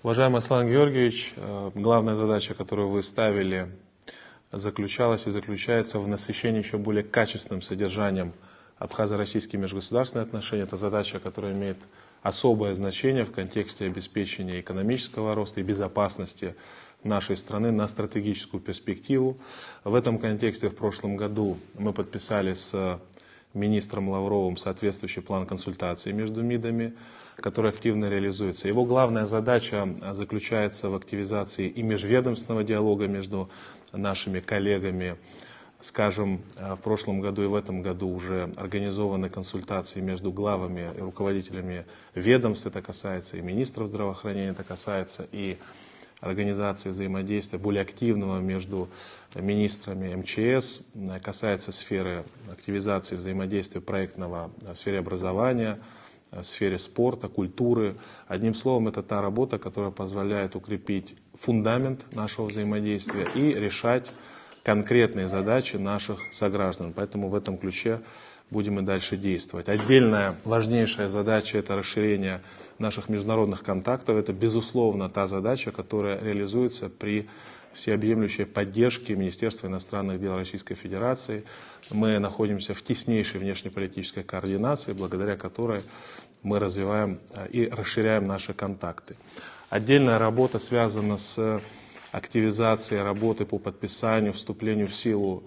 Уважаемый Аслан Георгиевич, главная задача, которую вы ставили, заключалась и заключается в насыщении еще более качественным содержанием абхазо-российские межгосударственные отношения. Это задача, которая имеет особое значение в контексте обеспечения экономического роста и безопасности нашей страны на стратегическую перспективу. В этом контексте в прошлом году мы подписали с министром Лавровым соответствующий план консультаций между МИДами, который активно реализуется. Его главная задача заключается в активизации и межведомственного диалога между нашими коллегами. Скажем, в прошлом году и в этом году уже организованы консультации между главами и руководителями ведомств, это касается и министров здравоохранения, это касается и организации взаимодействия более активного между министрами МЧС, касается сферы активизации взаимодействия проектного в сфере образования, в сфере спорта, культуры. Одним словом, это та работа, которая позволяет укрепить фундамент нашего взаимодействия и решать конкретные задачи наших сограждан. Поэтому в этом ключе будем и дальше действовать. Отдельная важнейшая задача – это расширение наших международных контактов. Это, безусловно, та задача, которая реализуется при всеобъемлющей поддержке Министерства иностранных дел Российской Федерации. Мы находимся в теснейшей внешнеполитической координации, благодаря которой мы развиваем и расширяем наши контакты. Отдельная работа связана с активизацией работы по подписанию, вступлению в силу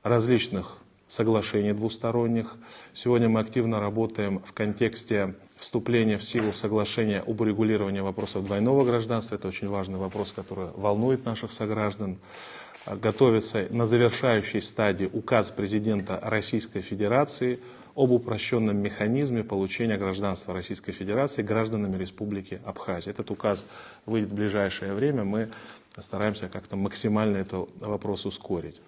различных соглашений двусторонних. Сегодня мы активно работаем в контексте вступления в силу соглашения об урегулировании вопросов двойного гражданства. Это очень важный вопрос, который волнует наших сограждан. Готовится на завершающей стадии указ президента Российской Федерации об упрощенном механизме получения гражданства Российской Федерации гражданами Республики Абхазия. Этот указ выйдет в ближайшее время. Мы стараемся как-то максимально этот вопрос ускорить.